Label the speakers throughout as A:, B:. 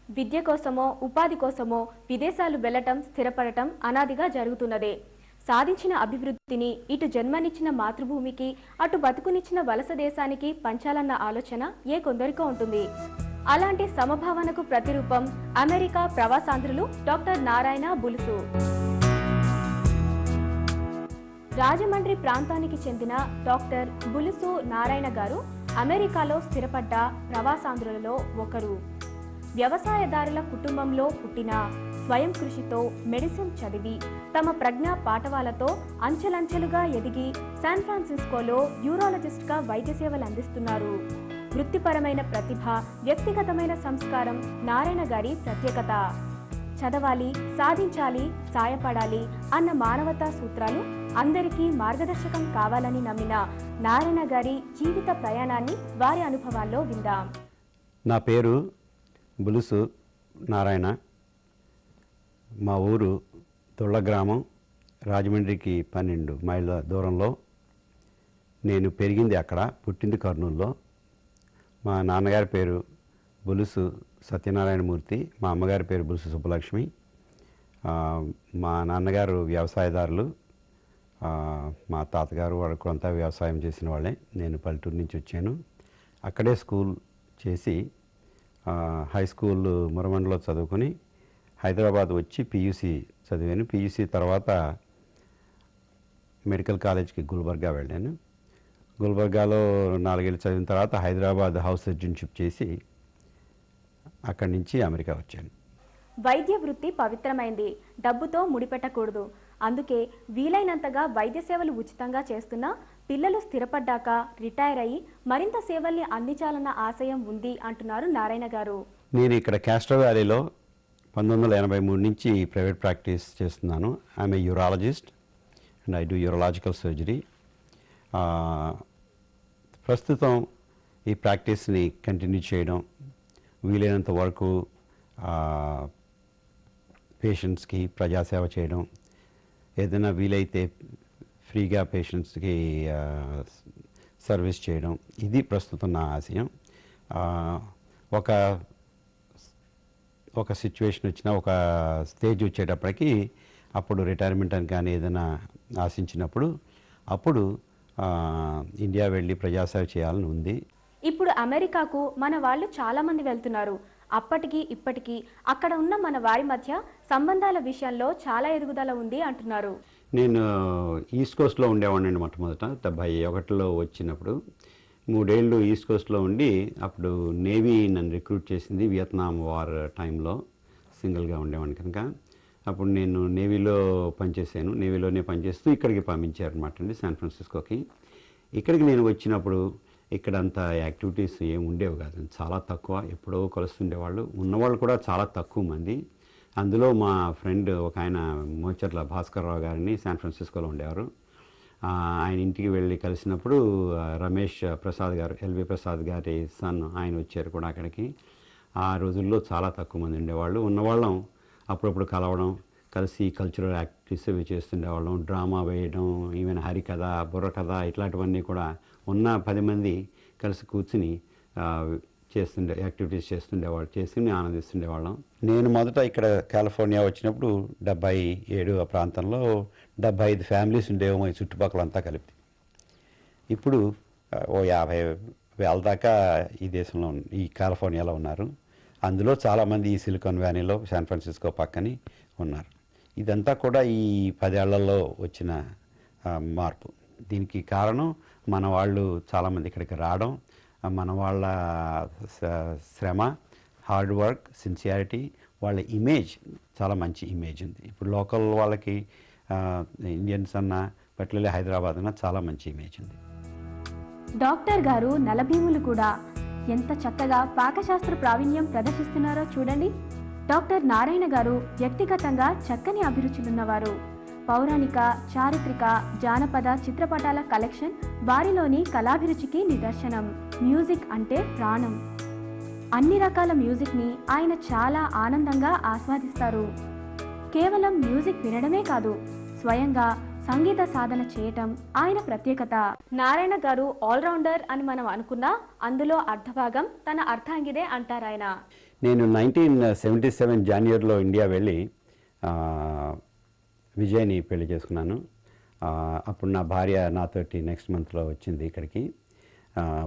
A: విద్య కోసమో ఉపాధి కోసమో విదేశాలు వెళ్లటం స్థిరపడటం అనాదిగా జరుగుతున్నదే. సాధించిన అభివృద్ధిని ఇటు జన్మనిచ్చిన మాతృభూమికి అటు బతుకునిచ్చిన వలస దేశానికి పంచాలన్న ఆలోచన ఏ కొందరికో ఉంటుంది. అలాంటి సమభావనకు ప్రతిరూపం అమెరికా ప్రవాసాంధ్రులు డాక్టర్ నారాయణ బులుసు. రాజమండ్రి ప్రాంతానికి చెందిన డాక్టర్ బులుసు నారాయణ గారు అమెరికాలో స్థిరపడ్డ ప్రవాసాంధ్రులలో ఒకరు. వ్యవసాయదారుల కుటుంబంలో పుట్టిన స్వయం కృషితో మెడిసిన్ చదివి తమ ప్రజ్ఞా పాఠవాలతో అంచెలంచెలుగా ఎదిగి శాన్ ఫ్రాన్సిస్కోలో యూరాలజిస్ట్గా వైద్య సేవలు అందిస్తున్నారు. వృత్తిపరమైన ప్రతిభ, వ్యక్తిగతమైన సంస్కారం నారాయణ గారి ప్రత్యేకత. చదవాలి, సాధించాలి, సాయపడాలి అన్న మానవతా సూత్రాలు అందరికీ మార్గదర్శకం కావాలని నమ్మిన నారాయణ గారి జీవిత ప్రయాణాన్ని వారి అనుభవాల్లో విందాం.
B: నా పేరు బులుసు నారాయణ. మా ఊరు తొళ్ళ గ్రామం, రాజమండ్రికి 12 మైళ్ళ దూరంలో. నేను పెరిగింది అక్కడ, పుట్టింది కర్నూలులో. మా నాన్నగారి పేరు బులుసు సత్యనారాయణమూర్తి, మా అమ్మగారి పేరు బులుసు సుబ్బలక్ష్మి. మా నాన్నగారు వ్యవసాయదారులు, మా తాతగారు వరకు అంతా వ్యవసాయం చేసిన వాళ్ళే. నేను పల్లెటూరు నుంచి వచ్చాను. అక్కడే స్కూల్ చేసి హై స్కూల్ మురమండలో చదువుకొని హైదరాబాద్ వచ్చి పియూసీ చదివాను. పియూసీ తర్వాత మెడికల్ కాలేజ్కి గుల్బర్గా వెళ్ళాను. గుల్బర్గాలో 4 ఏళ్ళు చదివిన తర్వాత హైదరాబాద్ హౌస్ సర్జన్షిప్ చేసి అక్కడి నుంచి అమెరికా వచ్చాను.
A: వైద్య వృత్తి పవిత్రమైంది, డబ్బుతో ముడిపెట్టకూడదు. అందుకే వీలైనంతగా వైద్య సేవలు ఉచితంగా చేస్తున్నా పిల్లలు స్థిరపడ్డాక రిటైర్ అయ్యి మరింత సేవల్ని అందించాలన్న ఆశయం ఉంది అంటున్నారు నారాయణ గారు.
B: నేను ఇక్కడ క్యాస్ట్రో వ్యాలీలో 1983 నుంచి ప్రైవేట్ ప్రాక్టీస్ చేస్తున్నాను. I'm a urologist and I do urological surgery. ప్రస్తుతం ఈ ప్రాక్టీస్ని కంటిన్యూ చేయడం, వీలైనంత వరకు పేషెంట్స్కి ప్రజాసేవ చేయడం, ఏదైనా వీలైతే ఫ్రీగా పేషెంట్స్కి సర్వీస్ చేయడం, ఇది ప్రస్తుతం నా ఆశయం. ఒక సిచ్యువేషన్ వచ్చినా, ఒక స్టేజ్ వచ్చేటప్పటికి అప్పుడు రిటైర్మెంట్ అని కానీ ఏదైనా ఆశించినప్పుడు అప్పుడు ఇండియా వెళ్ళి ప్రజాసేవ చేయాలని ఉంది.
A: ఇప్పుడు అమెరికాకు మన వాళ్ళు చాలామంది వెళ్తున్నారు. అప్పటికి ఇప్పటికీ అక్కడ ఉన్న మన వారి మధ్య సంబంధాల విషయంలో చాలా ఎదుగుదల ఉంది అంటున్నారు.
B: నేను ఈస్ట్ కోస్ట్లో ఉండేవాడిని మొట్టమొదట. 71లో వచ్చినప్పుడు 3 ఏళ్ళు ఈస్ట్ కోస్ట్లో ఉండి, అప్పుడు నేవీ నన్ను రిక్రూట్ చేసింది. వియత్నాం వార్ టైంలో సింగిల్గా ఉండేవాడిని కనుక అప్పుడు నేను నేవీలో పనిచేశాను. నేవీలోనే పనిచేస్తూ ఇక్కడికి పంపించారనమాట అండి, శాన్ ఫ్రాన్సిస్కోకి. ఇక్కడికి నేను వచ్చినప్పుడు ఇక్కడంతా యాక్టివిటీస్ ఏమి ఉండేవి కాదు, చాలా తక్కువ. ఎప్పుడో కలుస్తుండేవాళ్ళు, ఉన్నవాళ్ళు కూడా చాలా తక్కువ మంది. అందులో మా ఫ్రెండ్ ఒక ఆయన మోచర్ల భాస్కర్రావు గారిని శాన్ ఫ్రాన్సిస్కోలో ఉండేవారు. ఆయన ఇంటికి వెళ్ళి కలిసినప్పుడు రమేష్ ప్రసాద్ గారు, ఎల్వి ప్రసాద్ గారి సన్, ఆయన వచ్చారు కూడా అక్కడికి. ఆ రోజుల్లో చాలా తక్కువ మంది ఉండేవాళ్ళు. ఉన్నవాళ్ళం అప్పుడప్పుడు కలవడం, కలిసి కల్చరల్ యాక్టివిటీస్ ఇవి చేస్తుండేవాళ్ళం. డ్రామా వేయడం, ఈవెన్ హరికథ, బుర్రకథ ఇట్లాంటివన్నీ కూడా ఉన్న 10 మంది కలిసి కూర్చుని యాక్టివిటీస్ చేసుకుని ఆనందిస్తుండేవాళ్ళం. నేను మొదట ఇక్కడ కాలిఫోర్నియా వచ్చినప్పుడు 77 ఆ ప్రాంతంలో 75 ఫ్యామిలీస్ ఉండేవో ఈ చుట్టుపక్కలంతా కలిపి. ఇప్పుడు ఓ 50,000 దాకా ఈ దేశంలో, ఈ కాలిఫోర్నియాలో ఉన్నారు. అందులో చాలామంది ఈ సిలికాన్ వ్యాలీలో, శాన్ ఫ్రాన్సిస్కో పక్కని ఉన్నారు. ఇదంతా కూడా ఈ 10 ఏళ్లలో వచ్చిన మార్పు. దీనికి కారణం మన వాళ్ళు చాలామంది ఇక్కడికి రావడం, మన వాళ్ళ శ్రమ, హార్డ్ వర్క్, సిన్సియారిటీ, వాళ్ళ ఇమేజ్ చాలా మంచి ఇమేజ్ ఉంది. ఇప్పుడు లోకల్ వాళ్ళకి ఇండియన్స్ అన్నా, పర్టికులర్లీ హైదరాబాద్ అన్నా చాలా మంచి ఇమేజ్ ఉంది.
A: డాక్టర్ గారు నలభీములు కూడా ఎంత చక్కగా పాకశాస్త్ర ప్రావీణ్యం ప్రదర్శిస్తున్నారో చూడండి. డాక్టర్ నారాయణ గారు వ్యక్తిగతంగా చక్కని అభిరుచులున్నవారు. పౌరాణిక, చారిత్రక, జానపద చిత్రపటాల కలెక్షన్ వారిలోని కళాభిరుచికి నిదర్శనం. మ్యూజిక్ అంటే ప్రాణం. అన్ని రకాల మ్యూజిక్ని ఆయన చాలా ఆనందంగా ఆస్వాదిస్తారు. కేవలం మ్యూజిక్ వినడమే కాదు, స్వయంగా సంగీత సాధన చేయటం ఆయన ప్రత్యేకత. నారాయణ గారు ఆల్రౌండర్ అని మనం అనుకున్నా అందులో అర్ధభాగం తన అర్ధాంగిదే అంటారాయన.
B: నేను 1977 జనవరిలో ఇండియా వెళ్ళి ఆ, విజయ్ని పెళ్లి చేసుకున్నాను. అప్పుడు నా భార్య నాతోటి నెక్స్ట్ మంత్లో వచ్చింది ఇక్కడికి.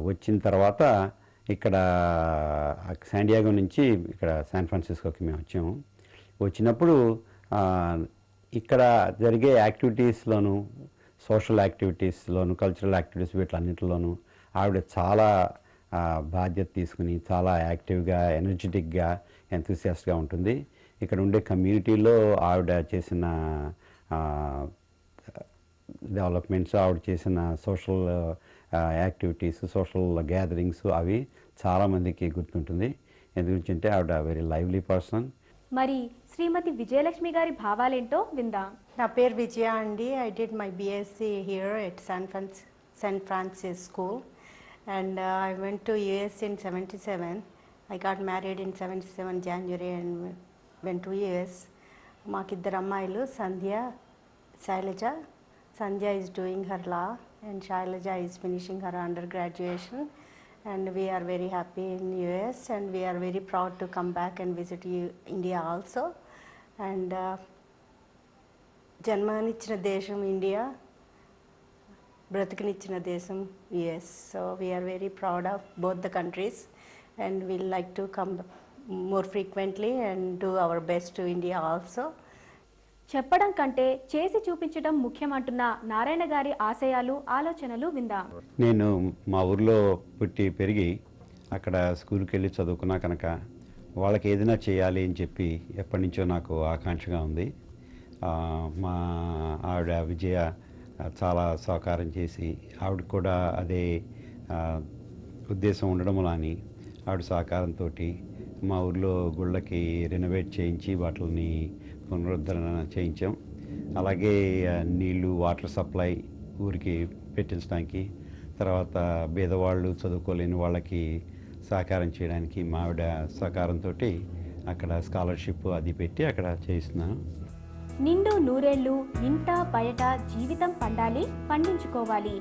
B: వచ్చిన తర్వాత ఇక్కడ శాండియాగో నుంచి ఇక్కడ శాన్ ఫ్రాన్సిస్కోకి మేము వచ్చాము. వచ్చినప్పుడు ఆ, ఇక్కడ జరిగే యాక్టివిటీస్లోను, సోషల్ యాక్టివిటీస్లోను, కల్చరల్ యాక్టివిటీస్ వీటిలన్నింటిలోనూ ఆవిడ చాలా బాధ్యత తీసుకుని చాలా యాక్టివ్గా, ఎనర్జెటిక్గా, ఎంతూసియాస్ట్గా ఉంటుంది. ఇక్కడ ఉండే కమ్యూనిటీలో ఆవిడ చేసిన డెవలప్మెంట్స్, ఆవిడ చేసిన సోషల్ యాక్టివిటీస్, సోషల్ గ్యాదరింగ్స్ అవి చాలామందికి గుర్తుంటుంది. ఎందుకంటే ఆవిడ వెరీ లైవ్లీ పర్సన్.
A: మరి శ్రీమతి విజయలక్ష్మి గారి భావాలేంటో విందాం.
C: నా పేరు విజయ అండి. I did my BSc here at San Francis School and I went to US in 77. I got married in 77 January and went to US. మాకిద్దరు అమ్మాయిలు, సంధ్య, శైలజ. సంధ్య is doing her law and Shailaja is finishing her undergraduation, and we are very happy in US and we are very proud to come back and visit India also. And జన్మనిచ్చిన దేశం India, బ్రతికినిచ్చిన దేశం US. So we are very proud of both the countries and we'll like to come more frequently and do our best to India also.
A: చెప్పడం కంటే చేసి చూపించడం ముఖ్యమంటున్న నారాయణ గారి ఆశయాలు, ఆలోచనలు విందాం.
B: నేను మా ఊర్లో పుట్టి పెరిగి అక్కడ స్కూల్కి వెళ్ళి చదువుకున్నా కనుక వాళ్ళకి ఏదైనా చేయాలి అని చెప్పి ఎప్పటి నుంచో నాకు ఆకాంక్షగా ఉంది. మా ఆవిడ విజయ చాలా సహకారం చేసి, ఆవిడ కూడా అదే ఉద్దేశం ఉండడం అని ఆవిడ సహకారంతో మా ఊర్లో గుళ్ళకి రెనోవేట్ చేయించి వాటిని పునరుద్ధరణ చేయించాం. అలాగే నీళ్ళు, వాటర్ సప్లై ఊరికి పెట్టించడానికి, తర్వాత పేదవాళ్ళు, చదువుకోలేని వాళ్ళకి సహకారం చేయడానికి మా ఆవిడ సహకారంతో అక్కడ స్కాలర్షిప్ అది పెట్టి అక్కడ చేయిస్తున్నాను.
A: నిండు నూరేళ్లు ఇంట బయట జీవితం పండాలి, పండించుకోవాలి.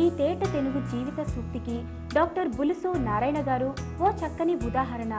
A: ఈ తేట తెలుగు జీవిత సూక్తికి డాక్టర్ బులుసు నారాయణ గారు ఓ చక్కని ఉదాహరణ.